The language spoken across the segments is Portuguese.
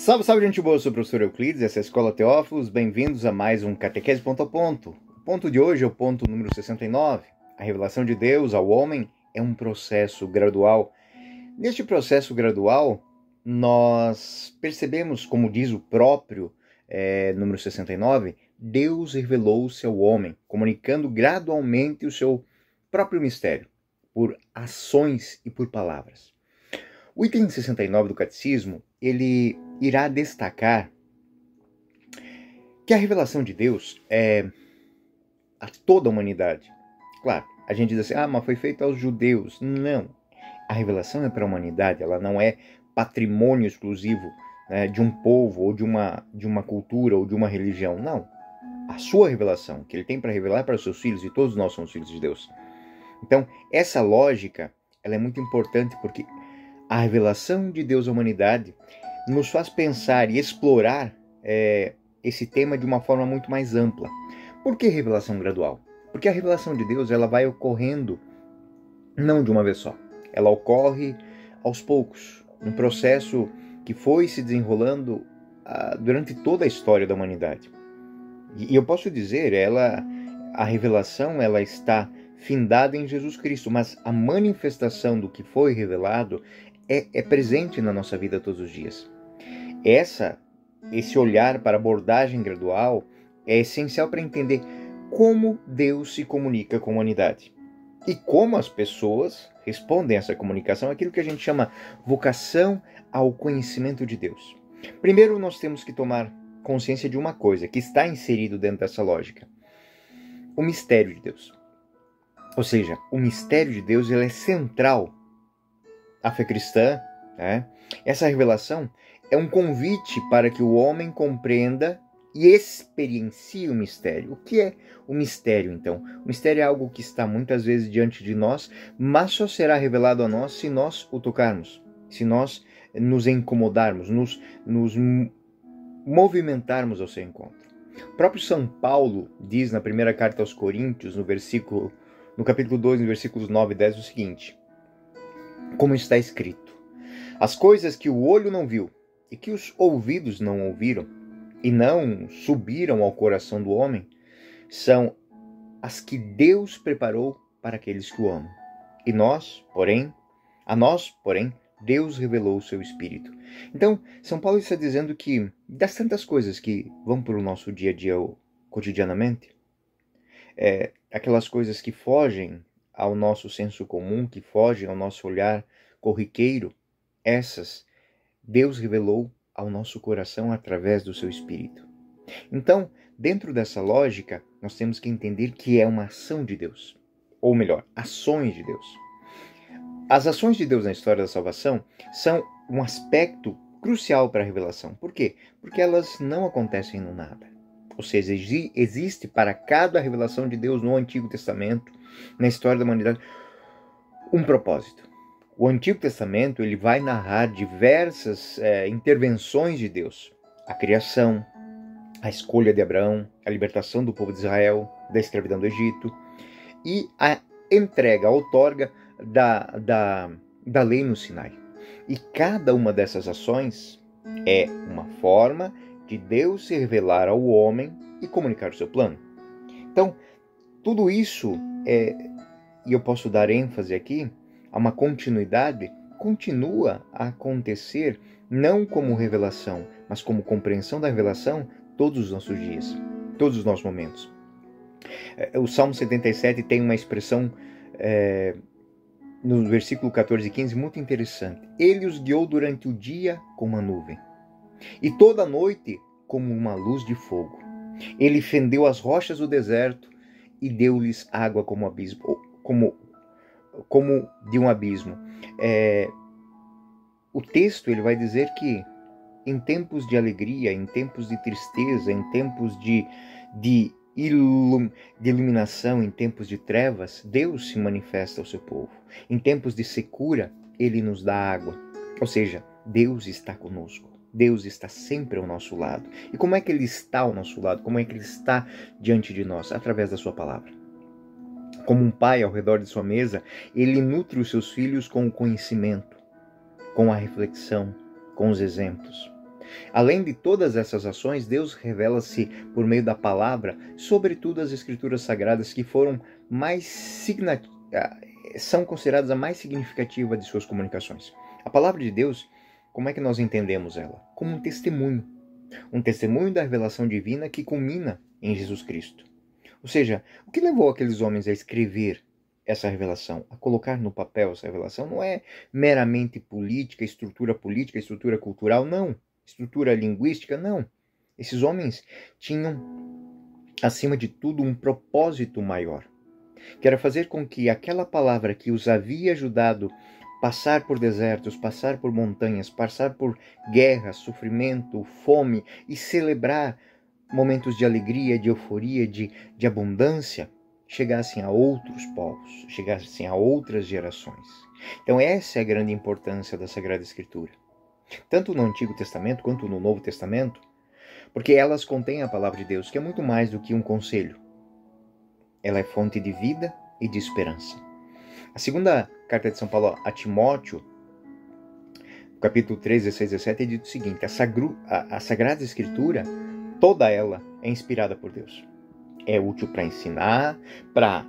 Salve, salve, gente boa, eu sou o professor Euclides, essa é a Escola Teófilos, bem-vindos a mais um Catequese Ponto a Ponto. O ponto de hoje é o ponto número 69. A revelação de Deus ao homem é um processo gradual. Neste processo gradual, nós percebemos, como diz o próprio número 69, Deus revelou-se ao homem, comunicando gradualmente o seu próprio mistério, por ações e por palavras. O item 69 do Catecismo, ele irá destacar que a revelação de Deus é a toda a humanidade. Claro, a gente diz assim, mas foi feito aos judeus. Não, a revelação é para a humanidade, ela não é patrimônio exclusivo, né, de um povo, ou de uma cultura, ou de uma religião. Não, a sua revelação, que ele tem para revelar para os seus filhos, e todos nós somos filhos de Deus. Então, essa lógica, ela é muito importante, porque a revelação de Deus à humanidade nos faz pensar e explorar esse tema de uma forma muito mais ampla. Por que revelação gradual? Porque a revelação de Deus ela vai ocorrendo não de uma vez só. Ela ocorre aos poucos, num processo que foi se desenrolando durante toda a história da humanidade. E eu posso dizer, a revelação ela está findada em Jesus Cristo, mas a manifestação do que foi revelado é presente na nossa vida todos os dias. Esse olhar para a abordagem gradual é essencial para entender como Deus se comunica com a humanidade e como as pessoas respondem a essa comunicação, aquilo que a gente chama vocação ao conhecimento de Deus. Primeiro, nós temos que tomar consciência de uma coisa que está inserido dentro dessa lógica: o mistério de Deus. Ou seja, o mistério de Deus ele é central à fé cristã, né? Essa revelação é um convite para que o homem compreenda e experiencie o mistério. O que é o mistério, então? O mistério é algo que está muitas vezes diante de nós, mas só será revelado a nós se nós o tocarmos, se nós nos incomodarmos, nos movimentarmos ao seu encontro. O próprio São Paulo diz na primeira carta aos Coríntios, no capítulo 2, no versículos 9 e 10, o seguinte: como está escrito, as coisas que o olho não viu e que os ouvidos não ouviram e não subiram ao coração do homem, são as que Deus preparou para aqueles que o amam. E a nós, porém, Deus revelou o seu Espírito. Então, São Paulo está dizendo que das tantas coisas que vão para o nosso dia a dia cotidianamente, aquelas coisas que fogem ao nosso senso comum, que fogem ao nosso olhar corriqueiro, essas Deus revelou ao nosso coração através do seu Espírito. Então, dentro dessa lógica, nós temos que entender que é uma ação de Deus. Ou melhor, ações de Deus. As ações de Deus na história da salvação são um aspecto crucial para a revelação. Por quê? Porque elas não acontecem no nada. Ou seja, existe para cada revelação de Deus no Antigo Testamento, na história da humanidade, um propósito. O Antigo Testamento ele vai narrar diversas intervenções de Deus. A criação, a escolha de Abraão, a libertação do povo de Israel da escravidão do Egito e a entrega, a outorga da lei no Sinai. E cada uma dessas ações é uma forma de Deus se revelar ao homem e comunicar o seu plano. Então, tudo isso e eu posso dar ênfase aqui a uma continuidade, continua a acontecer não como revelação, mas como compreensão da revelação todos os nossos dias, todos os nossos momentos. O Salmo 77 tem uma expressão no versículo 14 e 15 muito interessante. Ele os guiou durante o dia como uma nuvem e toda a noite como uma luz de fogo. Ele fendeu as rochas do deserto e deu-lhes água como abismo, como de um abismo. O texto ele vai dizer que em tempos de alegria, em tempos de tristeza, em tempos de iluminação, em tempos de trevas, Deus se manifesta ao seu povo. Em tempos de secura, Ele nos dá água. Ou seja, Deus está conosco. Deus está sempre ao nosso lado. E como é que Ele está ao nosso lado? Como é que Ele está diante de nós? Através da sua palavra. Como um pai ao redor de sua mesa, Ele nutre os seus filhos com o conhecimento, com a reflexão, com os exemplos. Além de todas essas ações, Deus revela-se por meio da palavra, sobretudo as escrituras sagradas que são consideradas a mais significativa de suas comunicações. A palavra de Deus, como é que nós entendemos ela? Como um testemunho da revelação divina que culmina em Jesus Cristo. Ou seja, o que levou aqueles homens a escrever essa revelação, a colocar no papel essa revelação, não é meramente política, estrutura cultural, não. Estrutura linguística, não. Esses homens tinham, acima de tudo, um propósito maior, que era fazer com que aquela palavra que os havia ajudado passar por desertos, passar por montanhas, passar por guerra, sofrimento, fome e celebrar momentos de alegria, de euforia, de abundância, chegassem a outros povos, chegassem a outras gerações. Então essa é a grande importância da Sagrada Escritura. Tanto no Antigo Testamento quanto no Novo Testamento, porque elas contêm a palavra de Deus, que é muito mais do que um conselho. Ela é fonte de vida e de esperança. A segunda carta de São Paulo a Timóteo, capítulo 3, 16 e 17, é dito o seguinte: a Sagrada Escritura, toda ela é inspirada por Deus. É útil para ensinar, para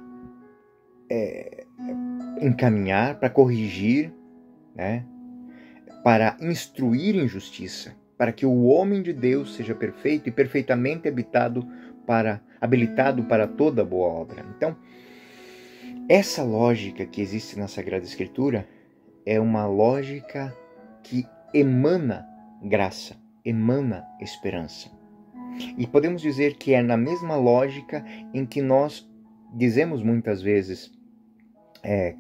encaminhar, para corrigir, né? Para instruir em justiça, para que o homem de Deus seja perfeito e perfeitamente habilitado para toda boa obra. Então, essa lógica que existe na Sagrada Escritura é uma lógica que emana graça, emana esperança. E podemos dizer que é na mesma lógica em que nós dizemos muitas vezes,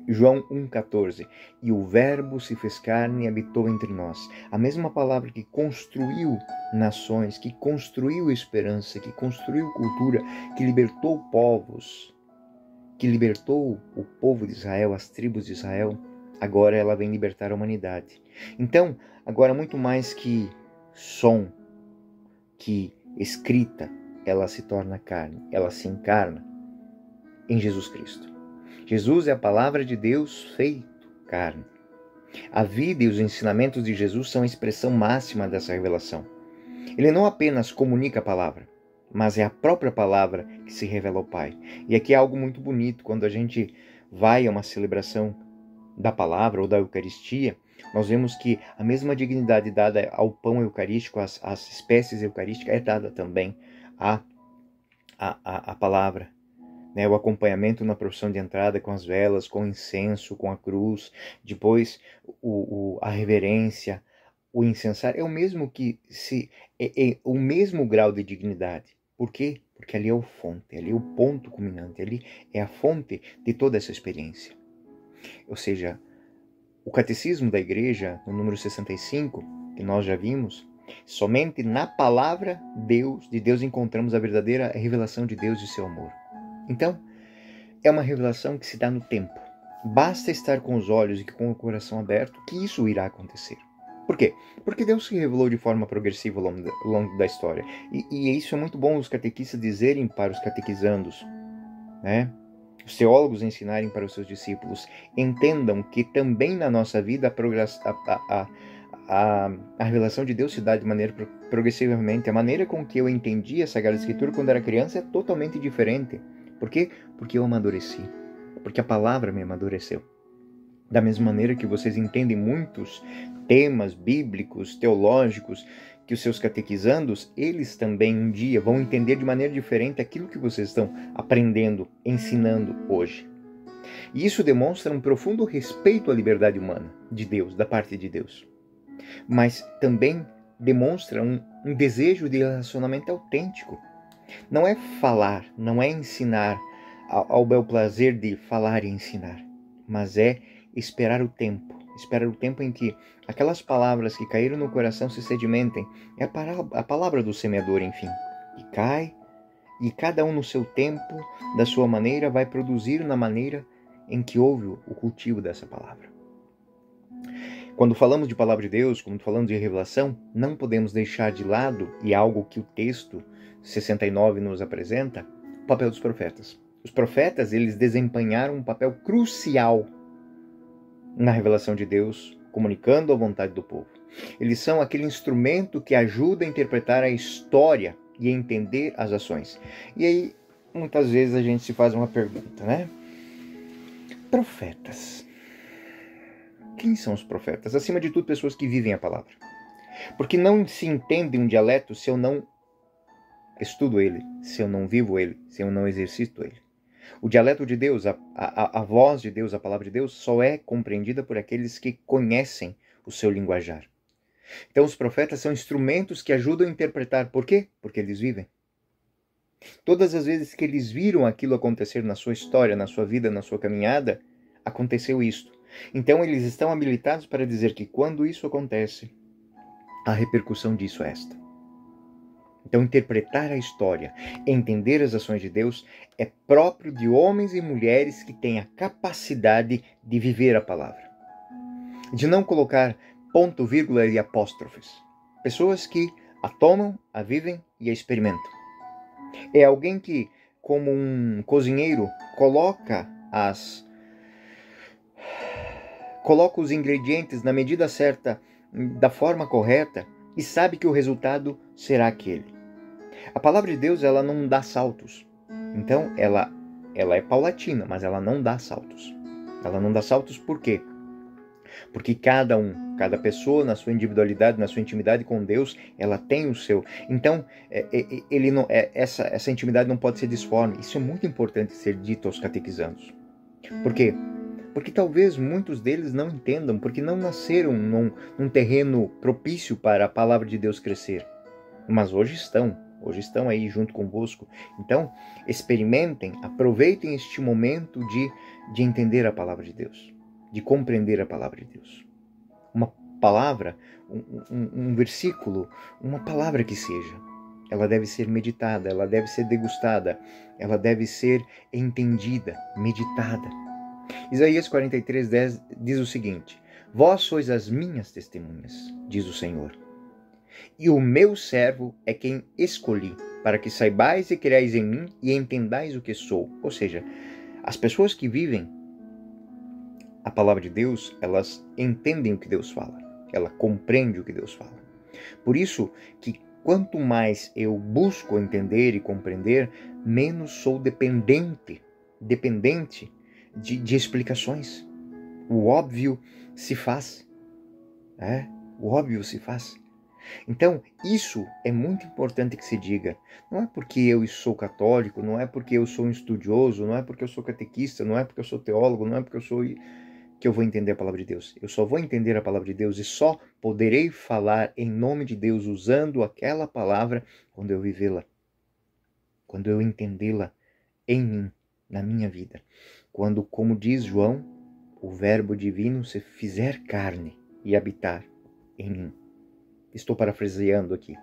João 1,14, e o Verbo se fez carne e habitou entre nós. A mesma palavra que construiu nações, que construiu esperança, que construiu cultura, que libertou povos, que libertou o povo de Israel, as tribos de Israel, agora ela vem libertar a humanidade. Então, agora muito mais que som, que escrita, ela se torna carne, ela se encarna em Jesus Cristo. Jesus é a palavra de Deus feito carne. A vida e os ensinamentos de Jesus são a expressão máxima dessa revelação. Ele não apenas comunica a palavra, mas é a própria palavra que se revela ao Pai. E aqui é algo muito bonito, quando a gente vai a uma celebração da palavra ou da Eucaristia, nós vemos que a mesma dignidade dada ao pão eucarístico, às espécies eucarísticas, é dada também à palavra. Né, o acompanhamento na procissão de entrada com as velas, com o incenso, com a cruz, depois a reverência, o incensário, é o mesmo o mesmo grau de dignidade. Por quê? Porque ali é o fonte, ali é o ponto culminante, ali é a fonte de toda essa experiência. Ou seja, o Catecismo da Igreja, no número 65, que nós já vimos, somente na palavra de Deus encontramos a verdadeira revelação de Deus e seu amor. Então, é uma revelação que se dá no tempo. Basta estar com os olhos e com o coração aberto que isso irá acontecer. Por quê? Porque Deus se revelou de forma progressiva ao longo da história. E isso é muito bom os catequistas dizerem para os catequizandos, né? Os teólogos ensinarem para os seus discípulos. Entendam que também na nossa vida a revelação de Deus se dá de maneira progressivamente. A maneira com que eu entendi a Sagrada Escritura quando era criança é totalmente diferente. Por quê? Porque eu amadureci. Porque a palavra me amadureceu. Da mesma maneira que vocês entendem muitos temas bíblicos, teológicos, que os seus catequizandos, eles também um dia vão entender de maneira diferente aquilo que vocês estão aprendendo, ensinando hoje. E isso demonstra um profundo respeito à liberdade humana de Deus, da parte de Deus. Mas também demonstra um desejo de relacionamento autêntico. Não é falar, não é ensinar ao bel prazer de falar e ensinar, mas é esperar o tempo em que aquelas palavras que caíram no coração se sedimentem. É a palavra do semeador, enfim, que cai, e cada um no seu tempo, da sua maneira, vai produzir na maneira em que houve o cultivo dessa palavra. Quando falamos de palavra de Deus, quando falamos de revelação, não podemos deixar de lado, e algo que o texto 69 nos apresenta, o papel dos profetas. Os profetas, eles desempenharam um papel crucial na revelação de Deus, comunicando a vontade do povo. Eles são aquele instrumento que ajuda a interpretar a história e a entender as ações. E aí, muitas vezes a gente se faz uma pergunta, né? Profetas. Quem são os profetas? Acima de tudo, pessoas que vivem a palavra. Porque não se entende um dialeto se eu não estudo ele, se eu não vivo ele, se eu não exercito ele. O dialeto de Deus, a voz de Deus, a palavra de Deus, só é compreendida por aqueles que conhecem o seu linguajar. Então os profetas são instrumentos que ajudam a interpretar. Por quê? Porque eles vivem. Todas as vezes que eles viram aquilo acontecer na sua história, na sua vida, na sua caminhada, aconteceu isto. Então eles estão habilitados para dizer que quando isso acontece, a repercussão disso é esta. Então interpretar a história, entender as ações de Deus, é próprio de homens e mulheres que têm a capacidade de viver a palavra. De não colocar ponto, vírgula e apóstrofes. Pessoas que a tomam, a vivem e a experimentam. É alguém que, como um cozinheiro, coloca os ingredientes na medida certa, da forma correta, e sabe que o resultado será aquele. A palavra de Deus, ela não dá saltos. Então, ela é paulatina, mas ela não dá saltos. Ela não dá saltos por quê? Porque cada pessoa, na sua individualidade, na sua intimidade com Deus, ela tem o seu. Então, essa intimidade não pode ser disforme. Isso é muito importante ser dito aos catequizandos. Por quê? Porque talvez muitos deles não entendam, porque não nasceram num terreno propício para a palavra de Deus crescer. Mas hoje estão aí junto convosco. Então, experimentem, aproveitem este momento de entender a palavra de Deus, de compreender a palavra de Deus. Uma palavra, um versículo, uma palavra que seja, ela deve ser meditada, ela deve ser degustada, ela deve ser entendida, meditada. Isaías 43:10 diz o seguinte: Vós sois as minhas testemunhas, diz o Senhor, e o meu servo é quem escolhi, para que saibais e creais em mim e entendais o que sou. Ou seja, as pessoas que vivem a palavra de Deus, elas entendem o que Deus fala, ela compreende o que Deus fala. Por isso que quanto mais eu busco entender e compreender, menos sou dependente de explicações. O óbvio se faz. O óbvio se faz. Então, isso é muito importante que se diga. Não é porque eu sou católico, não é porque eu sou um estudioso, não é porque eu sou catequista, não é porque eu sou teólogo, não é porque eu sou que eu vou entender a palavra de Deus. Eu só vou entender a palavra de Deus e só poderei falar em nome de Deus usando aquela palavra quando eu vivê-la, quando eu entendê-la em mim, na minha vida. Quando, como diz João, o verbo divino se fizer carne e habitar em mim. Estou parafraseando aqui.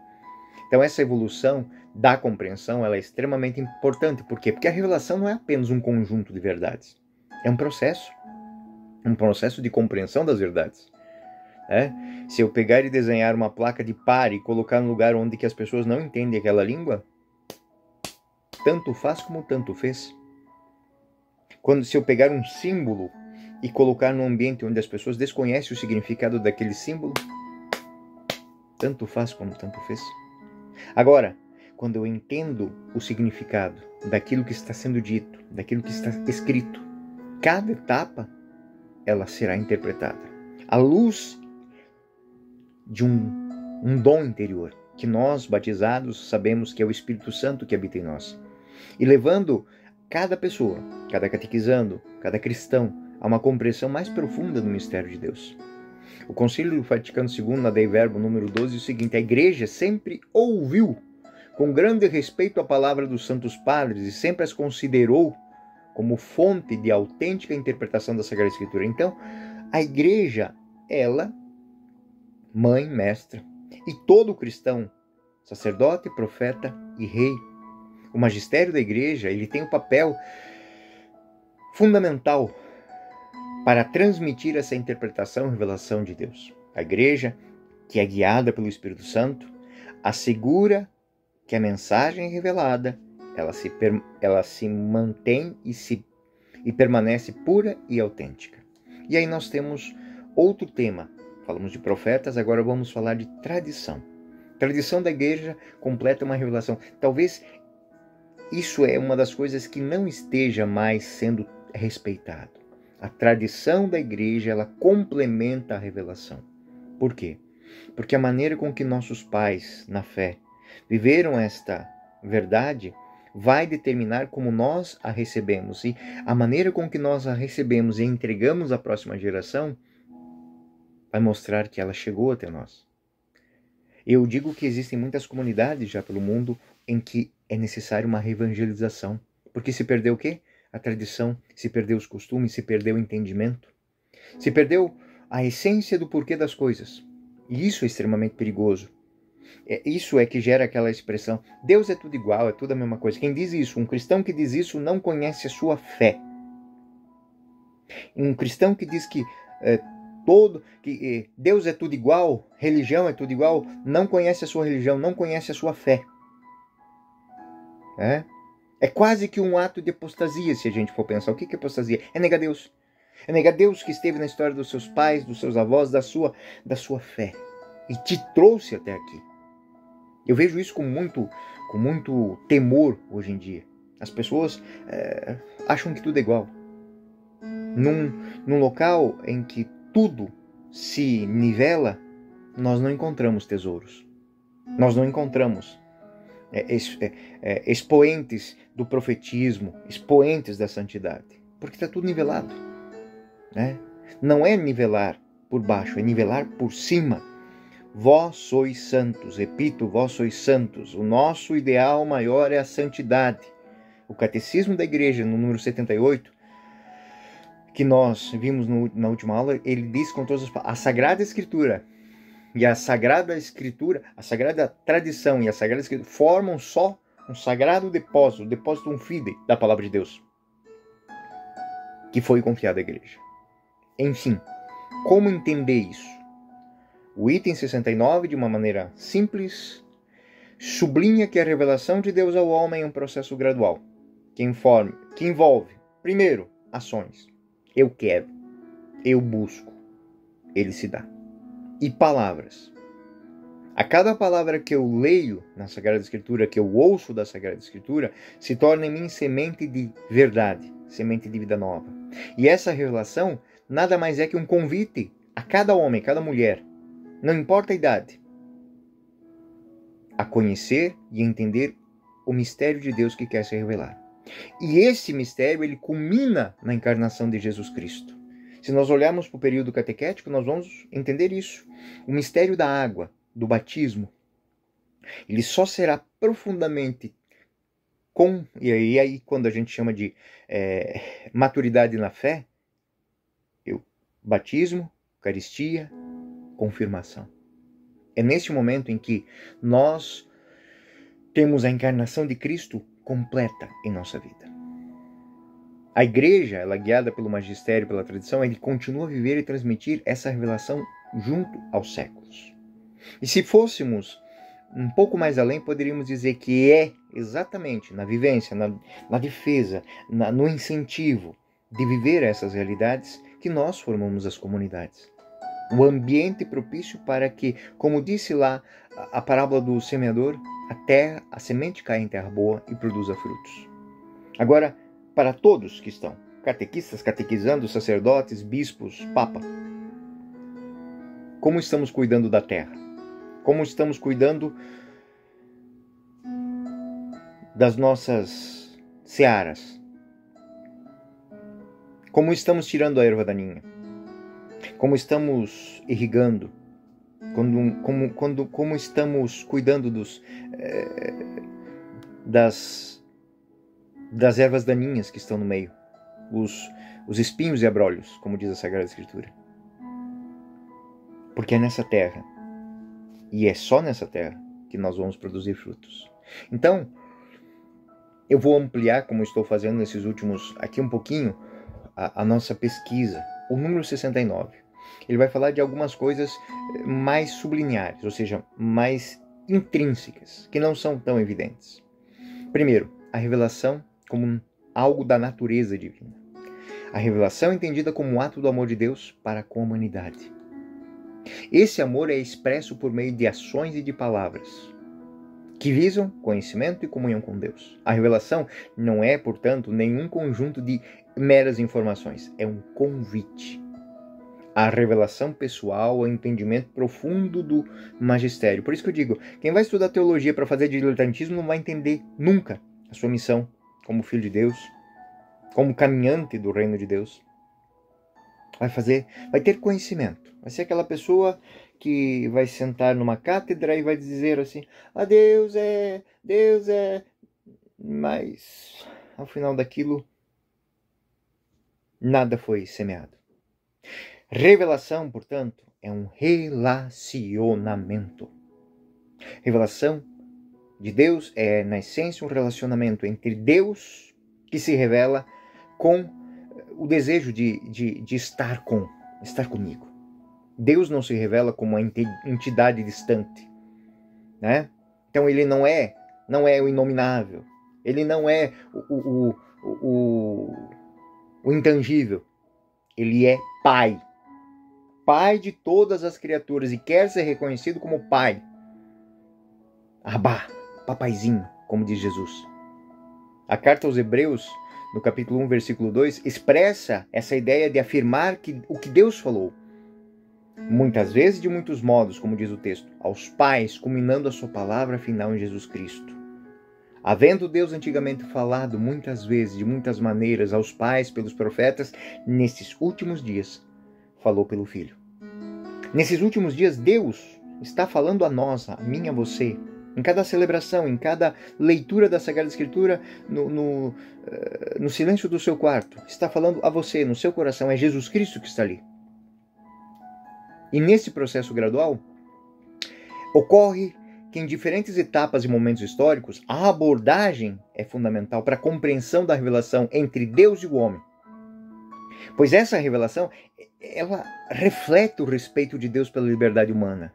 Então essa evolução da compreensão, ela é extremamente importante. Por quê? Porque a revelação não é apenas um conjunto de verdades. É um processo de compreensão das verdades. Se eu pegar e desenhar uma placa de pare e colocar no lugar onde que as pessoas não entendem aquela língua, tanto faz como tanto fez. Se eu pegar um símbolo e colocar num ambiente onde as pessoas desconhecem o significado daquele símbolo, tanto faz como tanto fez. Agora, quando eu entendo o significado daquilo que está sendo dito, daquilo que está escrito, cada etapa, ela será interpretada à luz de um dom interior, que nós, batizados, sabemos que é o Espírito Santo que habita em nós. E levando cada pessoa, cada catequizando, cada cristão, a uma compreensão mais profunda do mistério de Deus. O Concílio Vaticano II, na Dei Verbo número 12, diz o seguinte: a Igreja sempre ouviu com grande respeito a palavra dos santos padres e sempre as considerou como fonte de autêntica interpretação da Sagrada Escritura. Então, a Igreja, ela, mãe, mestra, e todo cristão, sacerdote, profeta e rei. O magistério da Igreja, ele tem um papel fundamental para transmitir essa interpretação e revelação de Deus. A Igreja, que é guiada pelo Espírito Santo, assegura que a mensagem revelada, ela se mantém e permanece pura e autêntica. E aí nós temos outro tema falamos de profetas, agora vamos falar de tradição. Tradição da igreja completa uma revelação. Talvez isso é uma das coisas que não esteja mais sendo respeitado. A tradição da igreja, ela complementa a revelação. Por quê? Porque a maneira com que nossos pais, na fé, viveram esta verdade vai determinar como nós a recebemos. E a maneira com que nós a recebemos e entregamos à próxima geração vai mostrar que ela chegou até nós. Eu digo que existem muitas comunidades já pelo mundo em que é necessário uma reevangelização. Porque se perdeu o quê? A tradição, se perdeu os costumes, se perdeu o entendimento, se perdeu a essência do porquê das coisas. E isso é extremamente perigoso. Isso é que gera aquela expressão, Deus é tudo igual, é tudo a mesma coisa. Quem diz isso, um cristão que diz isso não conhece a sua fé. Um cristão que diz que Deus é tudo igual, religião é tudo igual, não conhece a sua religião, não conhece a sua fé. É quase que um ato de apostasia, se a gente for pensar. O que é apostasia? É negar Deus. É negar Deus que esteve na história dos seus pais, dos seus avós, da sua fé. E te trouxe até aqui. Eu vejo isso com muito temor hoje em dia. As pessoas acham que tudo é igual. Num local em que tudo se nivela, nós não encontramos tesouros. Nós não encontramos expoentes do profetismo, expoentes da santidade. Porque está tudo nivelado. Não é nivelar por baixo, é nivelar por cima. Vós sois santos, repito, vós sois santos. O nosso ideal maior é a santidade. O Catecismo da Igreja, no número 78, que nós vimos na última aula, ele diz com todas as palavras, a Sagrada Escritura e a Sagrada Escritura, a Sagrada Tradição e a Sagrada Escritura formam só um sagrado depósito, um depósito fidei da Palavra de Deus, que foi confiado à Igreja. Enfim, como entender isso? O item 69, de uma maneira simples, sublinha que a revelação de Deus ao homem é um processo gradual, que envolve, primeiro, ações. Eu quero, eu busco, ele se dá. E palavras. A cada palavra que eu leio na Sagrada Escritura, que eu ouço da Sagrada Escritura, se torna em mim semente de verdade, semente de vida nova. E essa revelação nada mais é que um convite a cada homem, cada mulher, não importa a idade, a conhecer e entender o mistério de Deus que quer se revelar. E esse mistério, ele culmina na encarnação de Jesus Cristo. Se nós olharmos para o período catequético, nós vamos entender isso. O mistério da água, do batismo, ele só será profundamente e aí quando a gente chama de maturidade na fé, batismo, Eucaristia, confirmação. É neste momento em que nós temos a encarnação de Cristo completa em nossa vida. A igreja, ela guiada pelo magistério, pela tradição, ele continua a viver e transmitir essa revelação junto aos séculos. E se fôssemos um pouco mais além, poderíamos dizer que é exatamente na vivência, na defesa, no incentivo de viver essas realidades que nós formamos as comunidades. O ambiente propício para que, como disse lá a parábola do semeador, a semente caia em terra boa e produza frutos. Agora, para todos que estão, catequistas, catequizando, sacerdotes, bispos, papa, como estamos cuidando da terra? Como estamos cuidando das nossas searas? Como estamos tirando a erva daninha? Como estamos irrigando? Como estamos cuidando das ervas daninhas que estão no meio? Os espinhos e abrolhos, como diz a Sagrada Escritura. Porque é nessa terra, e é só nessa terra, que nós vamos produzir frutos. Então, eu vou ampliar, como estou fazendo nesses últimos, aqui um pouquinho, a nossa pesquisa. O número 69. Ele vai falar de algumas coisas mais subliminares, ou seja, mais intrínsecas, que não são tão evidentes. Primeiro, a revelação como algo da natureza divina. A revelação entendida como um ato do amor de Deus para com a humanidade. Esse amor é expresso por meio de ações e de palavras que visam conhecimento e comunhão com Deus. A revelação não é, portanto, nenhum conjunto de meras informações, é um convite. A revelação pessoal, o entendimento profundo do magistério. Por isso que eu digo, quem vai estudar teologia para fazer diletantismo não vai entender nunca a sua missão como filho de Deus, como caminhante do reino de Deus. Vai ter conhecimento. Vai ser aquela pessoa que vai sentar numa cátedra e vai dizer assim, Deus é, mas ao final daquilo, nada foi semeado. Revelação, portanto, é um relacionamento. Revelação de Deus é, na essência, um relacionamento entre Deus, que se revela, com o desejo de estar comigo. Deus não se revela como uma entidade distante, né? Então ele não é o inominável, ele não é o intangível, ele é Pai. Pai de todas as criaturas e quer ser reconhecido como Pai. Abá, papaizinho, como diz Jesus. A carta aos Hebreus, no capítulo 1, versículo 2, expressa essa ideia de afirmar que o que Deus falou, muitas vezes de muitos modos, como diz o texto, aos pais, culminando a sua palavra final em Jesus Cristo. Havendo Deus antigamente falado muitas vezes, de muitas maneiras, aos pais pelos profetas, nesses últimos dias, falou pelo Filho. Nesses últimos dias, Deus está falando a nós, a mim, a você, em cada celebração, em cada leitura da Sagrada Escritura, no silêncio do seu quarto. Está falando a você, no seu coração. É Jesus Cristo que está ali. E nesse processo gradual, ocorre que em diferentes etapas e momentos históricos, a abordagem é fundamental para a compreensão da revelação entre Deus e o homem. Pois essa revelação, ela reflete o respeito de Deus pela liberdade humana.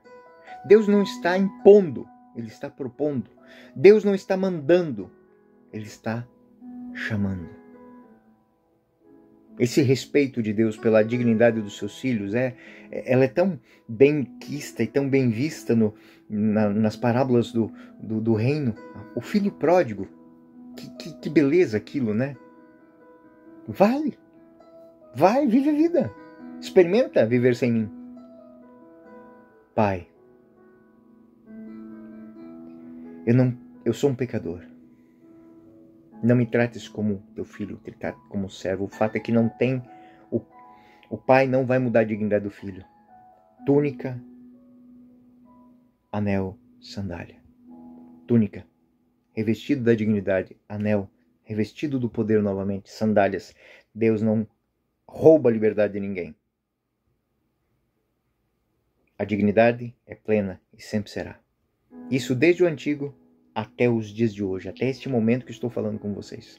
Deus não está impondo, Ele está propondo. Deus não está mandando, Ele está chamando. Esse respeito de Deus pela dignidade dos seus filhos, ela é tão bem quista e tão bem vista nas parábolas do reino. O filho pródigo, que beleza aquilo, né? Vai, vive a vida. Experimenta viver sem mim. Pai, eu sou um pecador. Não me trates como teu filho, te trate como servo. O fato é que não tem, o pai não vai mudar a dignidade do filho. Túnica, anel, sandália. Túnica, revestido da dignidade. Anel, revestido do poder novamente. Sandálias. Deus não rouba a liberdade de ninguém. A dignidade é plena e sempre será. Isso desde o antigo até os dias de hoje, até este momento que estou falando com vocês.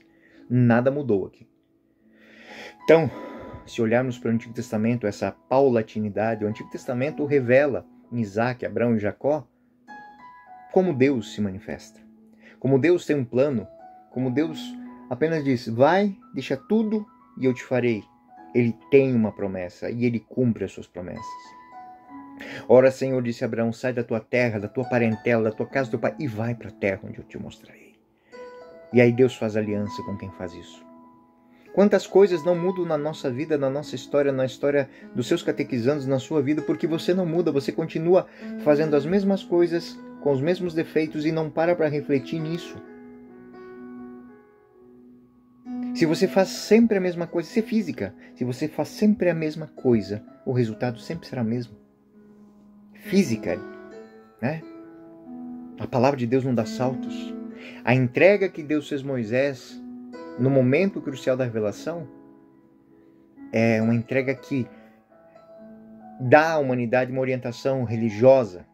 Nada mudou aqui. Então, se olharmos para o Antigo Testamento, essa paulatinidade, o Antigo Testamento revela em Isaac, Abraão e Jacó como Deus se manifesta. Como Deus tem um plano, como Deus apenas diz, vai, deixa tudo e eu te farei. Ele tem uma promessa e ele cumpre as suas promessas. Ora, Senhor, disse a Abraão, sai da tua terra, da tua parentela, da tua casa do teu pai e vai para a terra onde eu te mostrarei. E aí Deus faz aliança com quem faz isso. Quantas coisas não mudam na nossa vida, na nossa história, na história dos seus catequizandos, na sua vida, porque você não muda, você continua fazendo as mesmas coisas, com os mesmos defeitos e não para refletir nisso. Se você faz sempre a mesma coisa, isso é física. Se você faz sempre a mesma coisa, o resultado sempre será o mesmo. Física, né? A palavra de Deus não dá saltos. A entrega que Deus fez a Moisés no momento crucial da revelação é uma entrega que dá à humanidade uma orientação religiosa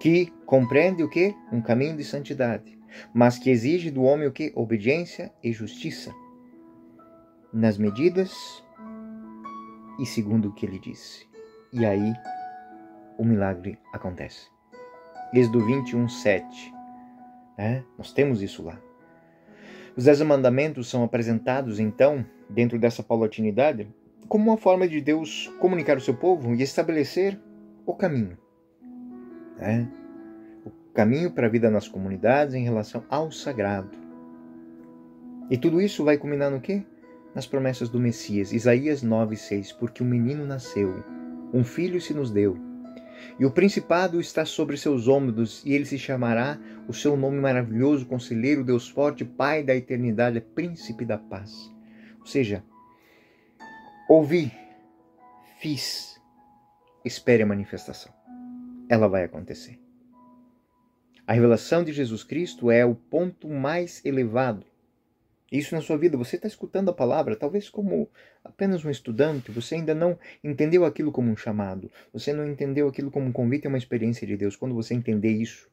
que compreende o quê? Um caminho de santidade, mas que exige do homem o quê? Obediência e justiça nas medidas e segundo o que ele disse. E aí o milagre acontece. Êxodo 21, 7. Nós temos isso lá. Os 10 mandamentos são apresentados, então, dentro dessa paulatinidade, como uma forma de Deus comunicar o seu povo e estabelecer o caminho. Né? O caminho para a vida nas comunidades em relação ao sagrado. E tudo isso vai culminar no quê? Nas promessas do Messias. Isaías 9:6. Porque um menino nasceu, um filho se nos deu, e o principado está sobre seus ombros, e ele se chamará o seu nome maravilhoso, Conselheiro, Deus forte, Pai da eternidade, Príncipe da paz. Ou seja, ouvi, fiz, espere a manifestação. Ela vai acontecer. A revelação de Jesus Cristo é o ponto mais elevado. Isso na sua vida, você está escutando a palavra, talvez como apenas um estudante, você ainda não entendeu aquilo como um chamado, você não entendeu aquilo como um convite a uma experiência de Deus. Quando você entender isso,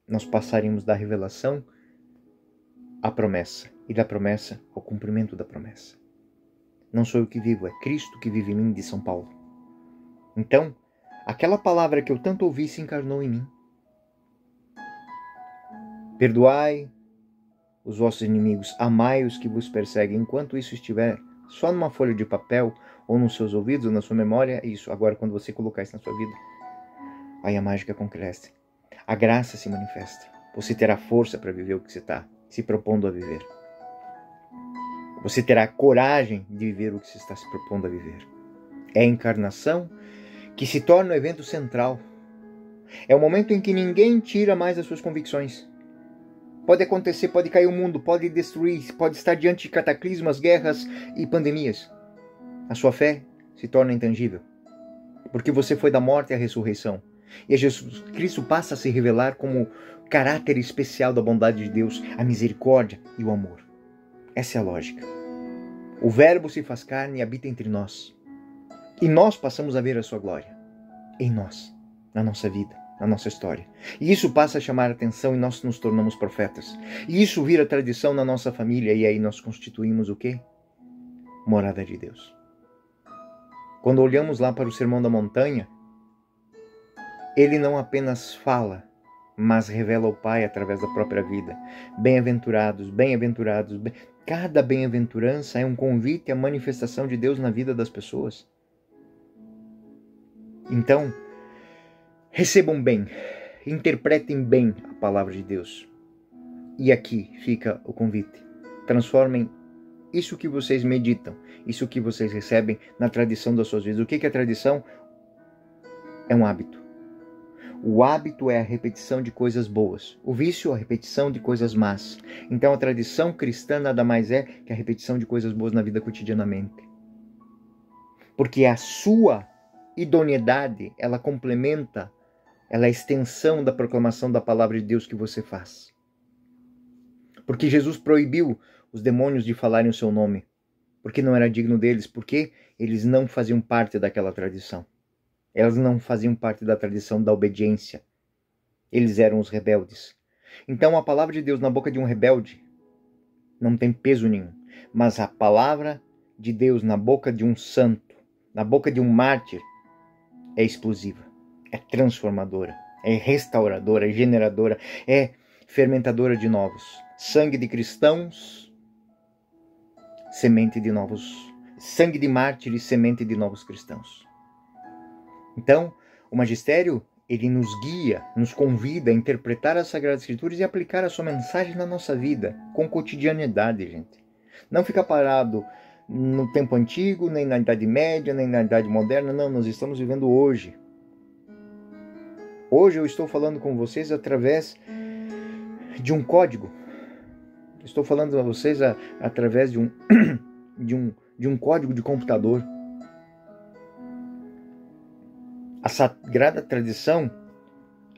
nós passaremos da revelação à promessa, e da promessa ao cumprimento da promessa. Não sou eu que vivo, é Cristo que vive em mim, de São Paulo. Então, aquela palavra que eu tanto ouvi se encarnou em mim. Perdoai os vossos inimigos, amai os que vos perseguem. Enquanto isso estiver só numa folha de papel, ou nos seus ouvidos, ou na sua memória, isso. Agora, quando você colocar isso na sua vida, aí a mágica acontece. A graça se manifesta. Você terá força para viver o que você está se propondo a viver. Você terá coragem de viver o que você está se propondo a viver. É a encarnação que se torna o evento central. É o momento em que ninguém tira mais as suas convicções. Pode acontecer, pode cair o mundo, pode destruir, pode estar diante de cataclismas, guerras e pandemias. A sua fé se torna intangível, porque você foi da morte à ressurreição. E Jesus Cristo passa a se revelar como caráter especial da bondade de Deus, a misericórdia e o amor. Essa é a lógica. O Verbo se faz carne e habita entre nós. E nós passamos a ver a sua glória. Em nós, na nossa vida, na nossa história. E isso passa a chamar a atenção e nós nos tornamos profetas. E isso vira tradição na nossa família e aí nós constituímos o quê? Morada de Deus. Quando olhamos lá para o Sermão da Montanha, ele não apenas fala, mas revela o Pai através da própria vida. Bem-aventurados, bem-aventurados. Cada bem-aventurança é um convite à manifestação de Deus na vida das pessoas. Então, recebam bem, interpretem bem a palavra de Deus. E aqui fica o convite. Transformem isso que vocês meditam, isso que vocês recebem na tradição das suas vidas. O que é tradição? É um hábito. O hábito é a repetição de coisas boas. O vício, a repetição de coisas más. Então a tradição cristã nada mais é que a repetição de coisas boas na vida cotidianamente. Porque a sua idoneidade, ela complementa, ela é a extensão da proclamação da palavra de Deus que você faz. Porque Jesus proibiu os demônios de falarem o seu nome. Porque não era digno deles, porque eles não faziam parte daquela tradição. Elas não faziam parte da tradição da obediência. Eles eram os rebeldes. Então a palavra de Deus na boca de um rebelde não tem peso nenhum. Mas a palavra de Deus na boca de um santo, na boca de um mártir, é explosiva, é transformadora, é restauradora, é generadora, é fermentadora de novos. Sangue de cristãos, semente de novos. Sangue de mártires, semente de novos cristãos. Então, o magistério, ele nos guia, nos convida a interpretar as Sagradas Escrituras e aplicar a sua mensagem na nossa vida, com cotidianidade, gente. Não ficar parado no tempo antigo, nem na Idade Média, nem na Idade Moderna, não, nós estamos vivendo hoje. Hoje eu estou falando com vocês através de um código. Estou falando a vocês através de um código de computador. A Sagrada Tradição,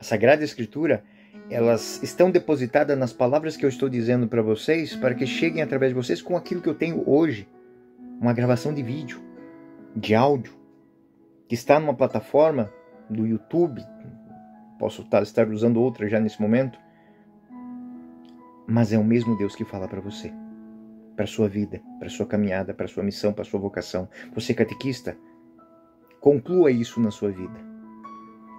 a Sagrada Escritura, elas estão depositadas nas palavras que eu estou dizendo para vocês, para que cheguem através de vocês com aquilo que eu tenho hoje. Uma gravação de vídeo, de áudio, que está numa plataforma do YouTube. Posso estar usando outra já nesse momento. Mas é o mesmo Deus que fala para você. Para a sua vida, para a sua caminhada, para a sua missão, para a sua vocação. Você catequista, conclua isso na sua vida.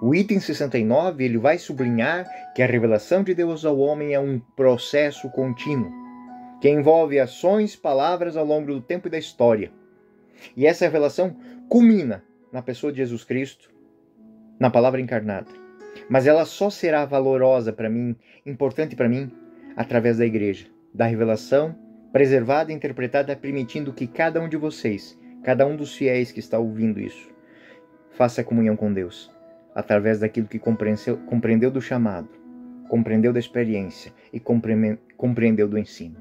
O item 69, ele vai sublinhar que a revelação de Deus ao homem é um processo contínuo, que envolve ações, palavras ao longo do tempo e da história. E essa revelação culmina na pessoa de Jesus Cristo, na palavra encarnada. Mas ela só será valorosa para mim, importante para mim, através da igreja, da revelação preservada e interpretada, permitindo que cada um de vocês, cada um dos fiéis que está ouvindo isso, faça comunhão com Deus, através daquilo que compreendeu do chamado, compreendeu da experiência e compreendeu do ensino.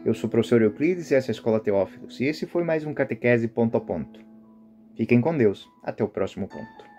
Eu sou o professor Euclides e essa é a Escola Teófilos. E esse foi mais um Catequese Ponto a Ponto. Fiquem com Deus. Até o próximo ponto.